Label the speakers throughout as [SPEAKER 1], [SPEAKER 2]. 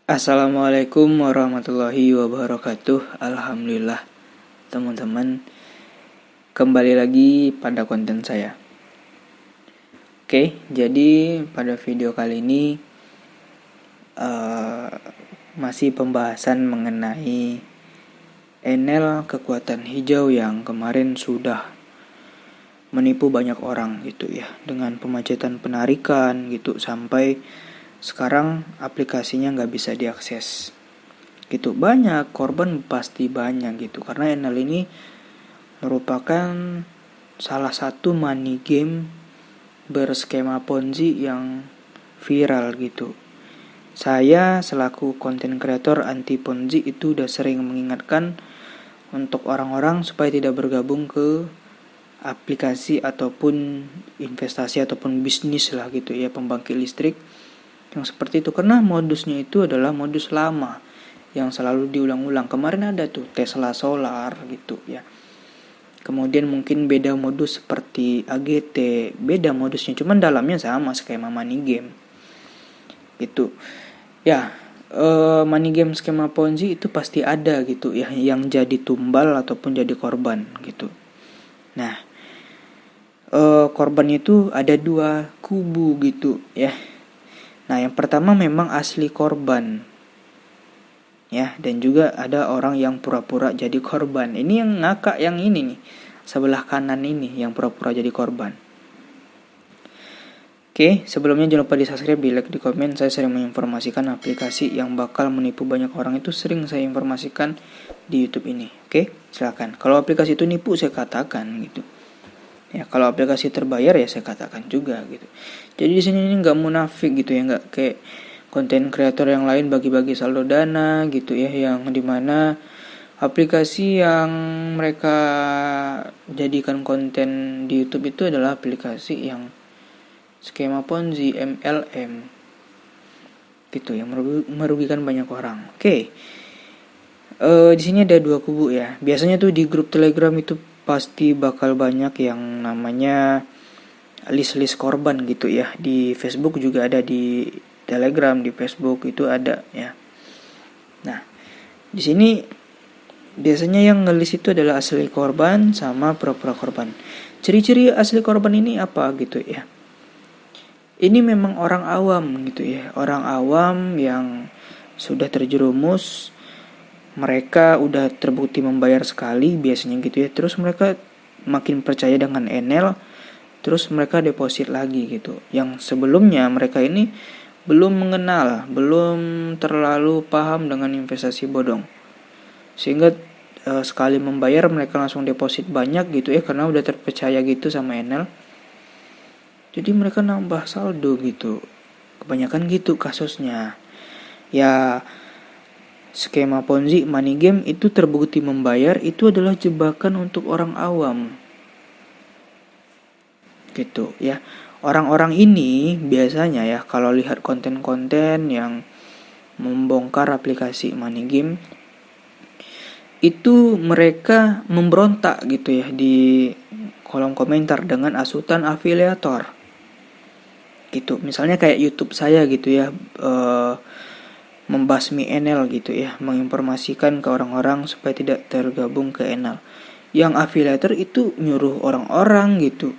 [SPEAKER 1] Assalamualaikum warahmatullahi wabarakatuh. Alhamdulillah teman-teman, kembali lagi pada konten saya. Oke, jadi pada video kali ini masih pembahasan mengenai Enel kekuatan hijau yang kemarin sudah menipu banyak orang gitu ya, dengan pemacetan penarikan gitu, sampai sekarang aplikasinya nggak bisa diakses gitu. Banyak korban, pasti banyak gitu, karena Enel ini merupakan salah satu money game berskema Ponzi yang viral gitu. Saya selaku konten kreator anti Ponzi itu udah sering mengingatkan untuk orang-orang supaya tidak bergabung ke aplikasi ataupun investasi ataupun bisnis lah gitu ya, pembangkit listrik yang seperti itu, karena modusnya itu adalah modus lama yang selalu diulang-ulang. Kemarin ada tuh Tesla Solar gitu ya. Kemudian mungkin beda modus seperti AGT, beda modusnya, cuman dalamnya sama, skema money game gitu ya. Money game skema Ponzi itu pasti ada gitu ya, yang jadi tumbal ataupun jadi korban gitu. Nah, korban itu ada dua kubu gitu ya. Nah, yang pertama memang asli korban ya, dan juga ada orang yang pura-pura jadi korban. Ini yang ngakak, yang ini nih, sebelah kanan ini yang pura-pura jadi korban. Oke, sebelumnya jangan lupa di subscribe, di like, di komen. Saya sering menginformasikan aplikasi yang bakal menipu banyak orang, itu sering saya informasikan di YouTube ini. Oke, silakan. Kalau aplikasi itu nipu, saya katakan gitu. Ya, kalau aplikasi terbayar ya saya katakan juga gitu. Jadi di sini ini nggak munafik gitu ya, nggak kayak konten kreator yang lain bagi-bagi saldo dana gitu ya, yang dimana aplikasi yang mereka jadikan konten di YouTube itu adalah aplikasi yang skema Ponzi, MLM gitu, yang merugikan banyak orang. Oke. Di sini ada dua kubu ya. Biasanya tuh di grup Telegram itu pasti bakal banyak yang namanya list-list korban gitu ya. Di Facebook juga ada, di Telegram, di Facebook itu ada ya. Nah, di sini biasanya yang ngelis itu adalah asli korban sama pura-pura korban. Ciri-ciri asli korban ini apa gitu ya? Ini memang orang awam gitu ya, orang awam yang sudah terjerumus. Mereka udah terbukti membayar sekali biasanya gitu ya, terus mereka makin percaya dengan Enel, terus mereka deposit lagi gitu. Yang sebelumnya mereka ini belum mengenal, belum terlalu paham dengan investasi bodong, sehingga sekali membayar mereka langsung deposit banyak gitu ya, karena udah terpercaya gitu sama Enel. Jadi mereka nambah saldo gitu. Kebanyakan gitu kasusnya. Ya, skema Ponzi, money game itu terbukti membayar, itu adalah jebakan untuk orang awam. Gitu ya. Orang-orang ini biasanya ya, kalau lihat konten-konten yang membongkar aplikasi money game, itu mereka memberontak gitu ya di kolom komentar dengan asutan afiliator. Gitu. Misalnya kayak YouTube saya gitu ya, membasmi Enel gitu ya, menginformasikan ke orang-orang supaya tidak tergabung ke Enel. Yang afiliator itu nyuruh orang-orang gitu,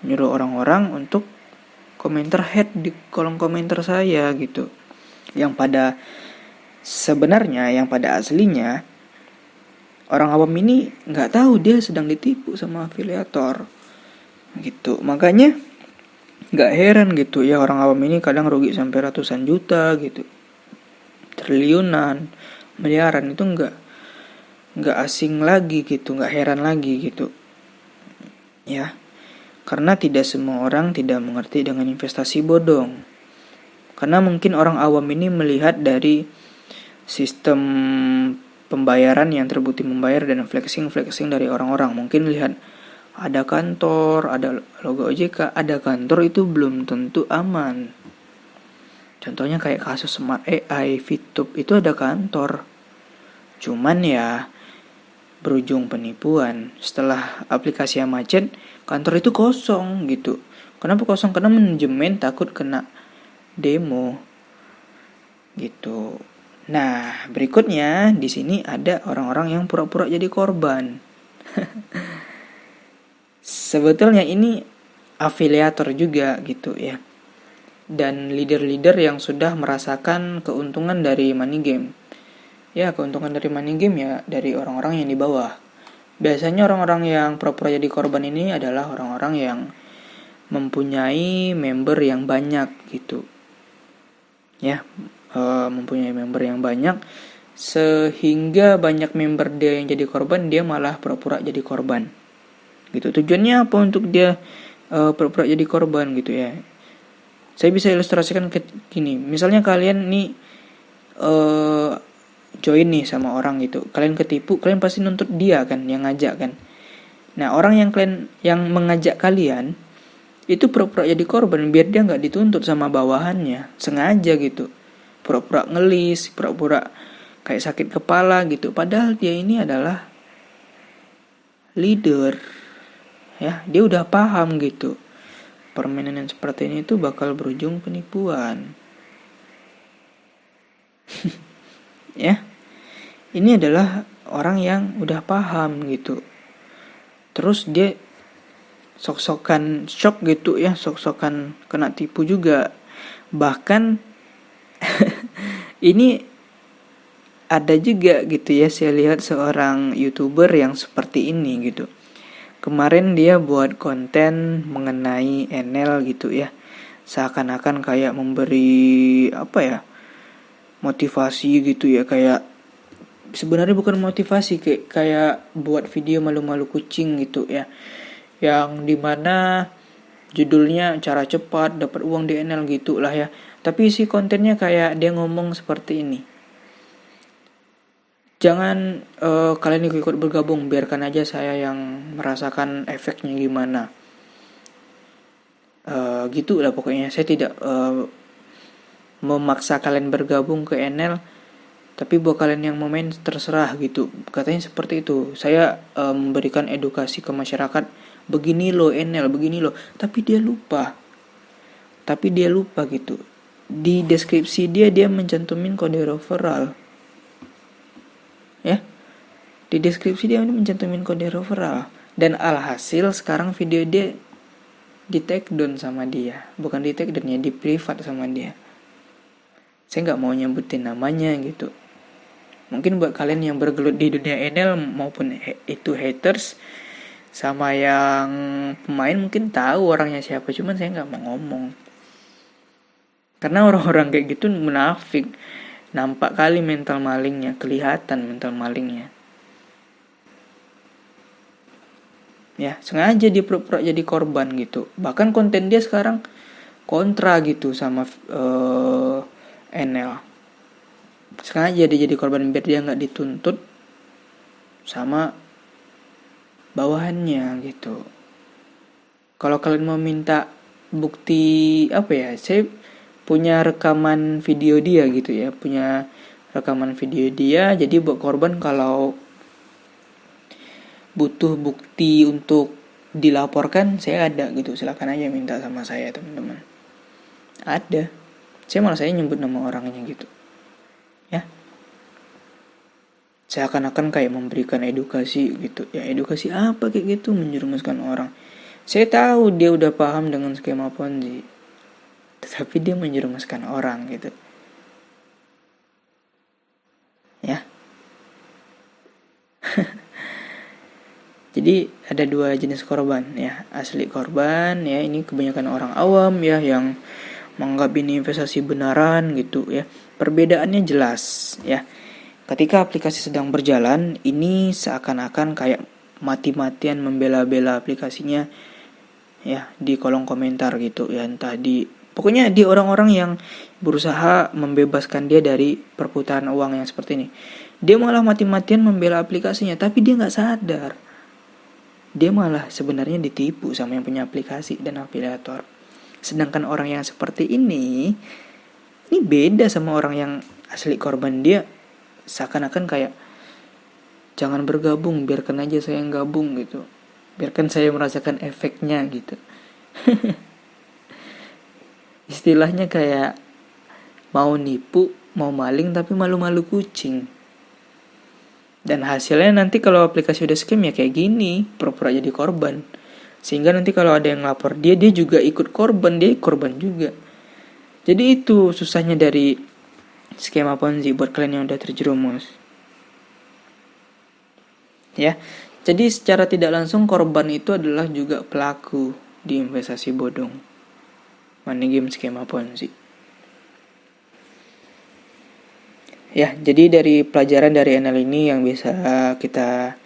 [SPEAKER 1] nyuruh orang-orang untuk komentar hate di kolom komentar saya gitu. Yang pada sebenarnya, yang pada aslinya orang awam ini nggak tahu dia sedang ditipu sama afiliator gitu. Makanya nggak heran gitu ya, orang awam ini kadang rugi sampai ratusan juta gitu, triliunan, miliaran. Itu nggak asing lagi gitu, nggak heran lagi gitu ya, karena tidak semua orang tidak mengerti dengan investasi bodong. Karena mungkin orang awam ini melihat dari sistem pembayaran yang terbukti membayar dan flexing dari orang-orang. Mungkin lihat ada kantor, ada logo OJK, ada kantor, itu belum tentu aman. Contohnya kayak kasus Smart AI, Fitup, itu ada kantor. Cuman ya berujung penipuan. Setelah aplikasinya macet, kantor itu kosong gitu. Kenapa kosong? Karena manajemen takut kena demo gitu. Nah, berikutnya di sini ada orang-orang yang pura-pura jadi korban. Sebetulnya ini afiliator juga gitu ya. Dan leader-leader yang sudah merasakan keuntungan dari money game. Ya, keuntungan dari money game ya dari orang-orang yang di bawah. Biasanya orang-orang yang pura-pura jadi korban ini adalah orang-orang yang mempunyai member yang banyak gitu. Ya, mempunyai member yang banyak sehingga banyak member dia yang jadi korban, dia malah pura-pura jadi korban. Gitu. Tujuannya apa untuk dia pura-pura jadi korban gitu ya. Saya bisa ilustrasikan ke gini. Misalnya kalian nih join nih sama orang gitu. Kalian ketipu, kalian pasti nuntut dia kan yang ngajak kan. Nah, orang yang mengajak kalian itu pura-pura jadi korban biar dia nggak dituntut sama bawahannya, sengaja gitu. Pura-pura ngelis, pura-pura kayak sakit kepala gitu. Padahal dia ini adalah leader. Ya, dia udah paham gitu. Permainan yang seperti ini tuh bakal berujung penipuan. Ya. Ini adalah orang yang udah paham gitu. Terus dia sok-sokan shock gitu ya, sok-sokan kena tipu juga. Bahkan ini ada juga gitu ya, saya lihat seorang YouTuber yang seperti ini gitu. Kemarin dia buat konten mengenai Enel gitu ya. Seakan-akan kayak memberi motivasi gitu ya, kayak sebenarnya bukan motivasi, kayak buat video malu-malu kucing gitu ya. Yang dimana judulnya cara cepat dapat uang di Enel gitu lah ya. Tapi isi kontennya kayak dia ngomong seperti ini. Jangan kalian ikut bergabung, biarkan aja saya yang merasakan efeknya gimana. Gitu lah pokoknya. Saya tidak memaksa kalian bergabung ke Enel, tapi buat kalian yang mau main terserah gitu. Katanya seperti itu. Saya memberikan edukasi ke masyarakat. Begini loh Enel, begini loh. Tapi dia lupa gitu. Di deskripsi dia mencantumin kode referral. Ya. Di deskripsi dia mencantumin kode referral. Dan alhasil sekarang video dia di take down sama dia. Bukan di take down ya, di privat sama dia. Saya gak mau nyebutin namanya gitu. Mungkin buat kalian yang bergelut di dunia Enel maupun itu haters sama yang pemain mungkin tahu orangnya siapa, cuman saya nggak mau ngomong karena orang-orang kayak gitu munafik. Nampak kali mental malingnya, kelihatan mental malingnya. Ya, sengaja dia pura-pura jadi korban gitu. Bahkan konten dia sekarang kontra gitu sama Enel. Sengaja dia jadi korban biar dia nggak dituntut sama bawahannya gitu. Kalau kalian mau minta bukti saya punya rekaman video dia gitu ya, jadi buat korban kalau butuh bukti untuk dilaporkan saya ada gitu, silakan aja minta sama saya teman-teman. Ada, saya nyebut nama orangnya gitu ya. Saya akan kayak memberikan edukasi gitu ya. Edukasi apa kayak gitu, menjerumuskan orang. Saya tahu dia udah paham dengan skema Ponzi, tetapi dia menjerumuskan orang gitu ya. Jadi ada dua jenis korban ya. Asli korban ya, ini kebanyakan orang awam ya yang menganggap ini investasi benaran gitu ya. Perbedaannya jelas ya. Ketika aplikasi sedang berjalan, ini seakan-akan kayak mati-matian membela-bela aplikasinya ya di kolom komentar gitu ya, pokoknya di orang-orang yang berusaha membebaskan dia dari perputaran uang yang seperti ini. Dia malah mati-matian membela aplikasinya, tapi dia nggak sadar. Dia malah sebenarnya ditipu sama yang punya aplikasi dan afiliator. Sedangkan orang yang seperti ini beda sama orang yang asli korban. Dia seakan-akan kayak jangan bergabung, biarkan aja saya yang gabung gitu. Biarkan saya merasakan efeknya gitu. Istilahnya kayak mau nipu mau maling tapi malu-malu kucing. Dan hasilnya nanti kalau aplikasi udah scam ya kayak gini, pura-pura jadi korban. Sehingga nanti kalau ada yang lapor dia juga ikut korban, dia korban juga. Jadi itu susahnya dari skema Ponzi buat kalian yang udah terjerumus. Ya, jadi secara tidak langsung korban itu adalah juga pelaku di investasi bodong, money game skema Ponzi. Ya, jadi dari pelajaran dari NL ini yang bisa kita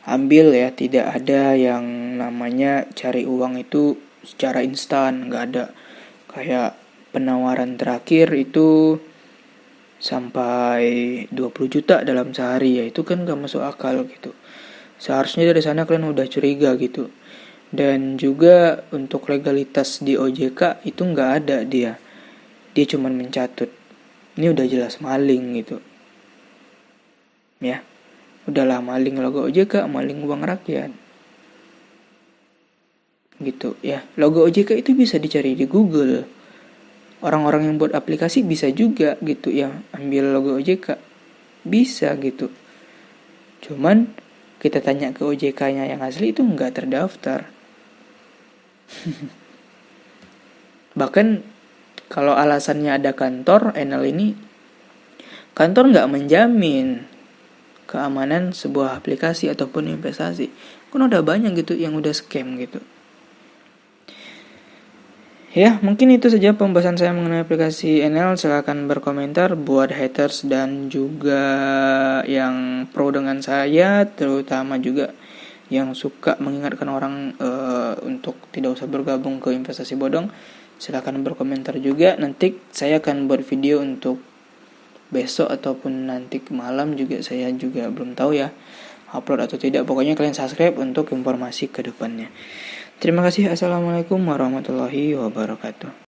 [SPEAKER 1] ambil ya, tidak ada yang namanya cari uang itu secara instan, nggak ada. Kayak penawaran terakhir itu sampai 20 juta dalam sehari, ya itu kan gak masuk akal gitu. Seharusnya dari sana kalian udah curiga gitu. Dan juga untuk legalitas di OJK itu gak ada dia cuman mencatut, ini udah jelas maling gitu ya. Udahlah maling logo OJK, maling uang rakyat gitu ya. Logo OJK itu bisa dicari di Google. Orang-orang yang buat aplikasi bisa juga gitu ya, ambil logo OJK bisa gitu. Cuman kita tanya ke OJK-nya yang asli itu nggak terdaftar. Bahkan kalau alasannya ada kantor, NL ini kantor nggak menjamin keamanan sebuah aplikasi ataupun investasi. Kan udah banyak gitu yang udah scam gitu. Ya, mungkin itu saja pembahasan saya mengenai aplikasi NL. Silahkan berkomentar buat haters dan juga yang pro dengan saya, terutama juga yang suka mengingatkan orang untuk tidak usah bergabung ke investasi bodong. Silahkan berkomentar juga. Nanti saya akan buat video untuk besok ataupun nanti malam juga, saya juga belum tahu ya upload atau tidak. Pokoknya kalian subscribe untuk informasi ke depannya. Terima kasih. Assalamualaikum warahmatullahi wabarakatuh.